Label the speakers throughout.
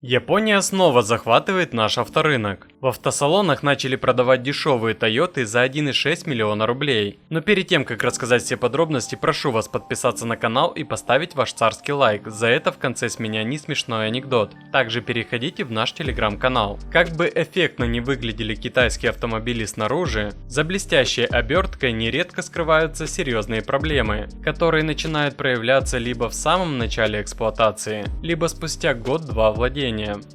Speaker 1: Япония снова захватывает наш авторынок. В автосалонах начали продавать дешевые Тойоты за 1,6 миллиона рублей. Но перед тем, как рассказать все подробности, прошу вас подписаться на канал и поставить ваш царский лайк. За это в конце с меня не смешной анекдот. Также переходите в наш телеграм-канал. Как бы эффектно не выглядели китайские автомобили снаружи, за блестящей оберткой нередко скрываются серьезные проблемы, которые начинают проявляться либо в самом начале эксплуатации, либо спустя год-два владения.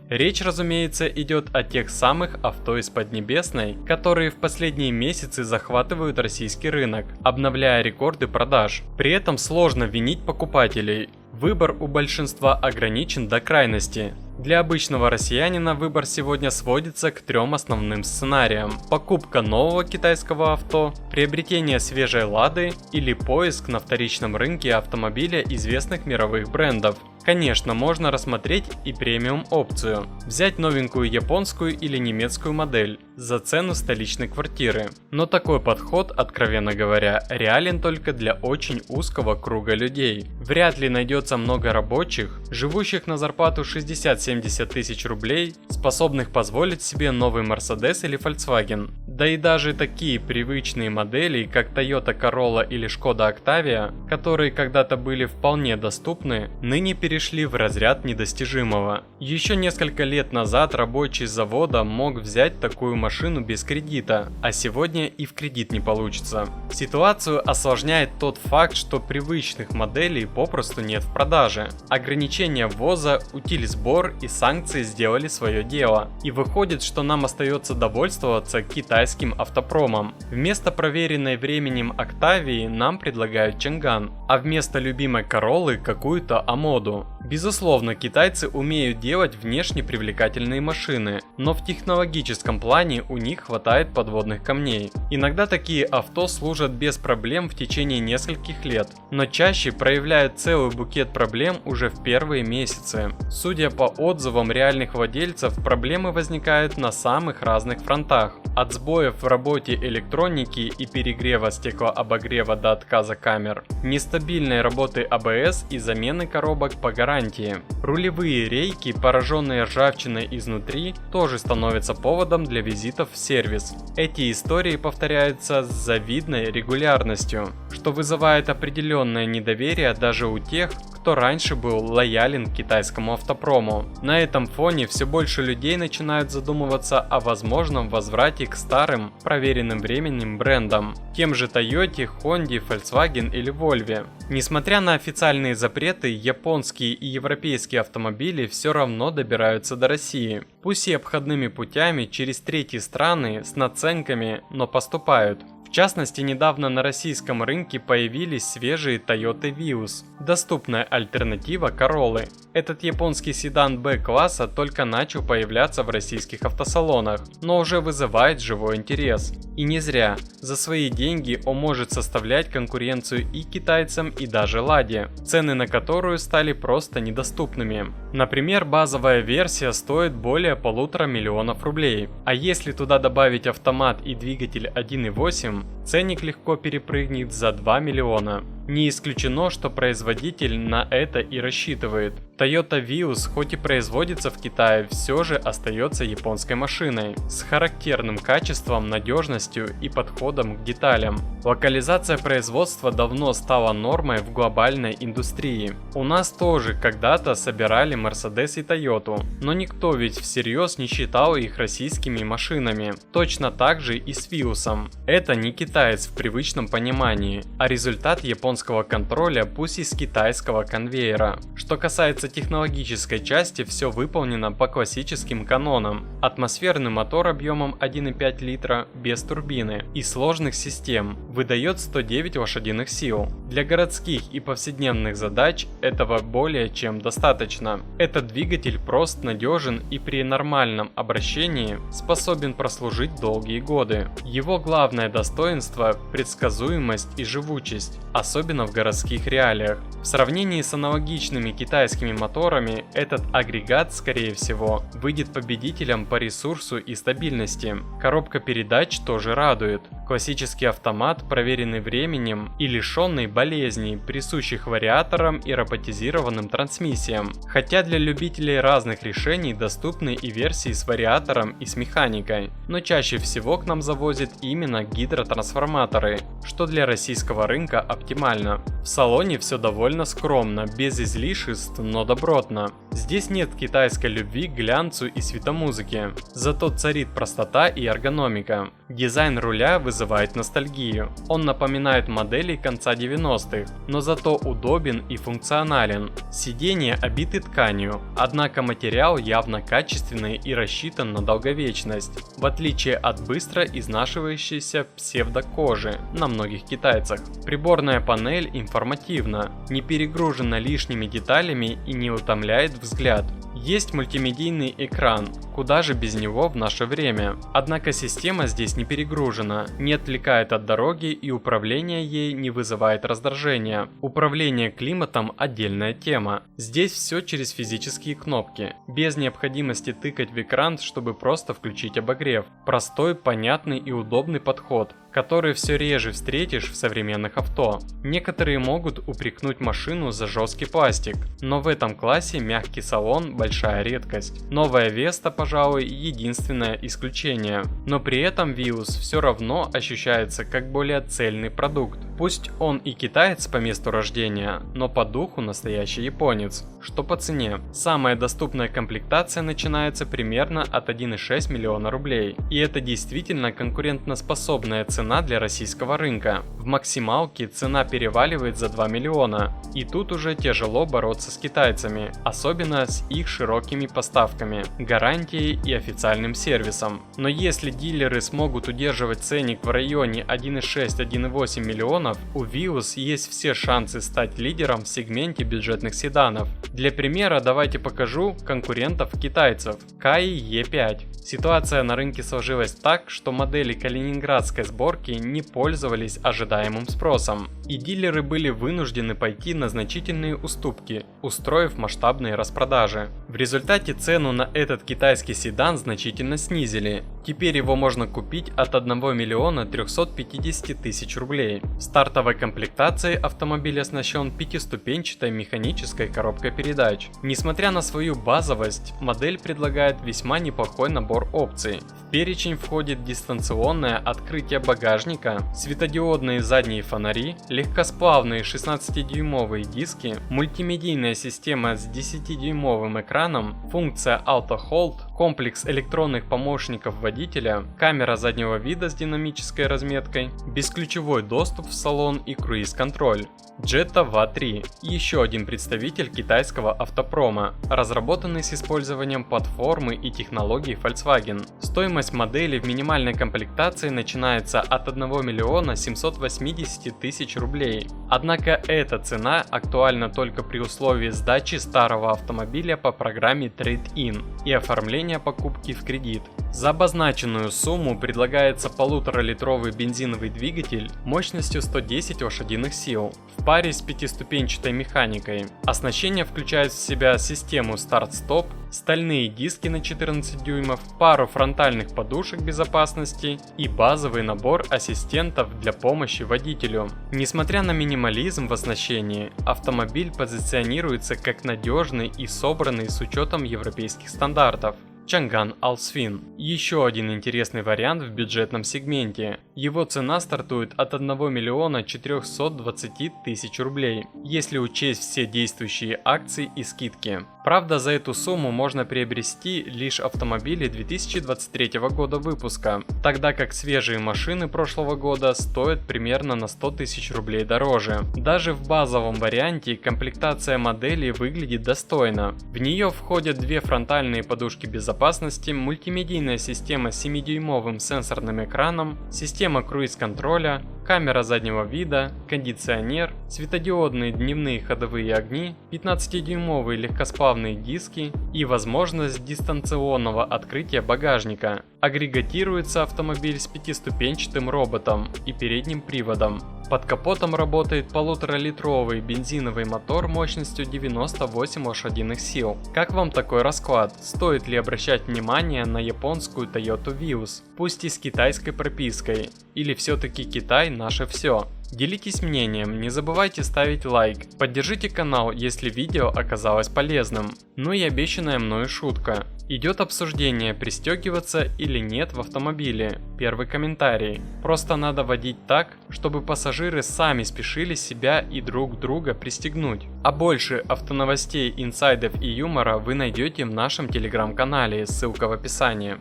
Speaker 1: Речь, разумеется, идет о тех самых авто из Поднебесной, которые в последние месяцы захватывают российский рынок, обновляя рекорды продаж. При этом сложно винить покупателей. Выбор у большинства ограничен до крайности. Для обычного россиянина выбор сегодня сводится к трем основным сценариям: покупка нового китайского авто, приобретение свежей Лады или поиск на вторичном рынке автомобиля известных мировых брендов. Конечно, можно рассмотреть и премиум опцию, взять новенькую японскую или немецкую модель за цену столичной квартиры. Но такой подход, откровенно говоря, реален только для очень узкого круга людей. Вряд ли найдется много рабочих, живущих на зарплату 60-70 тысяч рублей, способных позволить себе новый Mercedes или Volkswagen. Да и даже такие привычные модели, как Toyota Corolla или Skoda Octavia, которые когда-то были вполне доступны, ныне перешли в разряд недостижимого. Еще несколько лет назад рабочий завода мог взять такую машину без кредита, а сегодня и в кредит не получится. Ситуацию осложняет тот факт, что привычных моделей попросту нет в продаже. Ограничения ввоза, утилизбор и санкции сделали свое дело. И выходит, что нам остается довольствоваться китайским автопромом. Вместо проверенной временем Octavia нам предлагают Чанган, а вместо любимой Короллы какую-то Амоду. Безусловно, китайцы умеют делать внешне привлекательные машины, но в технологическом плане у них хватает подводных камней. Иногда такие авто служат без проблем в течение нескольких лет, но чаще проявляют целый букет проблем уже в первые месяцы. Судя по отзывам реальных владельцев, проблемы возникают на самых разных фронтах. От сбоев в работе электроники и перегрева стеклообогрева до отказа камер, нестабильной работы АБС и замены коробок по гарантии. Рулевые рейки, пораженные ржавчиной изнутри, тоже становятся поводом для визитов в сервис. Эти истории повторяются с завидной регулярностью, что вызывает определенное недоверие даже у тех, кто раньше был лоялен к китайскому автопрому. На этом фоне все больше людей начинают задумываться о возможном возврате к старым, проверенным временем брендам, тем же Toyota, Honda, Volkswagen или Volvo. Несмотря на официальные запреты, японские и европейские автомобили все равно добираются до России. Пусть и обходными путями через третьи страны с наценками, но поступают. В частности, недавно на российском рынке появились свежие Toyota Vios, доступная альтернатива Corolla. Этот японский седан Б-класса только начал появляться в российских автосалонах, но уже вызывает живой интерес. И не зря. За свои деньги он может составлять конкуренцию и китайцам, и даже Ладе, цены на которую стали просто недоступными. Например, базовая версия стоит более 1,5 миллиона рублей, а если туда добавить автомат и двигатель 1.8, ценник легко перепрыгнет за 2 миллиона. Не исключено, что производитель на это и рассчитывает. Toyota Vios, хоть и производится в Китае, все же остается японской машиной, с характерным качеством, надежностью и подходом к деталям. Локализация производства давно стала нормой в глобальной индустрии. У нас тоже когда-то собирали Mercedes и Toyota, но никто ведь всерьез не считал их российскими машинами. Точно так же и с Vios. Это не китаец в привычном понимании, а результат японского контроля, пусть и с китайского конвейера. Что касается технологической части, все выполнено по классическим канонам. Атмосферный мотор объемом 1,5 литра без турбины и сложных систем выдает 109 лошадиных сил. Для городских и повседневных задач этого более чем достаточно. Этот двигатель прост, надежен и при нормальном обращении способен прослужить долгие годы. Его главное достоинство – предсказуемость и живучесть, особенно особенно в городских реалиях. В сравнении с аналогичными китайскими моторами, этот агрегат, скорее всего, выйдет победителем по ресурсу и стабильности. Коробка передач тоже радует. Классический автомат, проверенный временем и лишенный болезней, присущих вариаторам и роботизированным трансмиссиям. Хотя для любителей разных решений доступны и версии с вариатором и с механикой. Но чаще всего к нам завозят именно гидротрансформаторы, что для российского рынка оптимально. В салоне все довольно скромно, без излишеств, но добротно. Здесь нет китайской любви к глянцу и светомузыке, зато царит простота и эргономика. Дизайн руля вызывает ностальгию. Он напоминает модели конца 90-х, но зато удобен и функционален. Сиденья обиты тканью, однако материал явно качественный и рассчитан на долговечность, в отличие от быстро изнашивающейся псевдокожи на многих китайцах. Приборная панель информативна, не перегружена лишними деталями и не утомляет взгляд. Есть мультимедийный экран, куда же без него в наше время. Однако система здесь не перегружена, не отвлекает от дороги и управление ей не вызывает раздражения. Управление климатом – отдельная тема. Здесь все через физические кнопки, без необходимости тыкать в экран, чтобы просто включить обогрев. Простой, понятный и удобный подход, который все реже встретишь в современных авто. Некоторые могут упрекнуть машину за жесткий пластик, но в этом классе мягкий салон – большая редкость. Новая Vesta, пожалуй, единственное исключение, но при этом Vios все равно ощущается как более цельный продукт. Пусть он и китаец по месту рождения, но по духу настоящий японец. Что по цене? Самая доступная комплектация начинается примерно от 1,6 миллиона рублей, и это действительно конкурентоспособная цена для российского рынка. В максималке цена переваливает за 2 миллиона, и тут уже тяжело бороться с китайцами, особенно с их широкими поставками, гарантией и официальным сервисом. Но если дилеры смогут удерживать ценник в районе 1,6-1,8 миллионов, у Vios есть все шансы стать лидером в сегменте бюджетных седанов. Для примера давайте покажу конкурентов китайцев Kai E5. Ситуация на рынке сложилась так, что модели калининградской сборки не пользовались ожидаемым спросом, и дилеры были вынуждены пойти на значительные уступки, устроив масштабные распродажи. В результате цену на этот китайский седан значительно снизили. Теперь его можно купить от 1 миллиона 350 тысяч рублей. В стартовой комплектации автомобиль оснащен 5-ступенчатой механической коробкой передач. Несмотря на свою базовость, модель предлагает весьма неплохой набор опций. В перечень входит дистанционное открытие багажника, светодиодные задние фонари, легкосплавные 16-дюймовые диски, мультимедийная система с 10-дюймовым экраном, функция Auto Hold, комплекс электронных помощников водителя, камера заднего вида с динамической разметкой, бесключевой доступ в салон и круиз-контроль. Jetta VA3 – еще один представитель китайского автопрома, разработанный с использованием платформы и технологий Volkswagen. Стоимость модели в минимальной комплектации начинается от 1 миллиона 780 тысяч рублей. Однако эта цена актуальна только при условии сдачи старого автомобиля по программе Trade-in и оформления покупки в кредит. За обозначенную сумму предлагается 1,5-литровый бензиновый двигатель мощностью 110 лошадиных сил в паре с 5-ступенчатой механикой. Оснащение включает в себя систему старт-стоп, стальные диски на 14 дюймов, пару фронтальных подушек безопасности и базовый набор ассистентов для помощи водителю. Несмотря на минимализм в оснащении, автомобиль позиционируется как надежный и собранный с учетом европейских стандартов. Chang'an Alsfin – еще один интересный вариант в бюджетном сегменте. Его цена стартует от 1 миллиона 420 тысяч рублей, если учесть все действующие акции и скидки. Правда, за эту сумму можно приобрести лишь автомобили 2023 года выпуска, тогда как свежие машины прошлого года стоят примерно на 100 тысяч рублей дороже. Даже в базовом варианте комплектация модели выглядит достойно. В нее входят две фронтальные подушки безопасности, мультимедийная система с 7-дюймовым сенсорным экраном, система круиз-контроля, камера заднего вида, кондиционер, светодиодные дневные ходовые огни, 15-дюймовые легкосплавные диски и возможность дистанционного открытия багажника. Агрегатируется автомобиль с 5-ступенчатым роботом и передним приводом. Под капотом работает 1,5-литровый бензиновый мотор мощностью 98 лошадиных сил. Как вам такой расклад? Стоит ли обращать внимание на японскую Toyota Vios, пусть и с китайской пропиской? Или все-таки Китай наше все? Делитесь мнением, не забывайте ставить лайк, поддержите канал, если видео оказалось полезным. Ну и обещанная мною шутка. Идет обсуждение, пристегиваться или нет в автомобиле. Первый комментарий. Просто надо водить так, чтобы пассажиры сами спешили себя и друг друга пристегнуть. А больше автоновостей, инсайдов и юмора вы найдете в нашем телеграм-канале, ссылка в описании.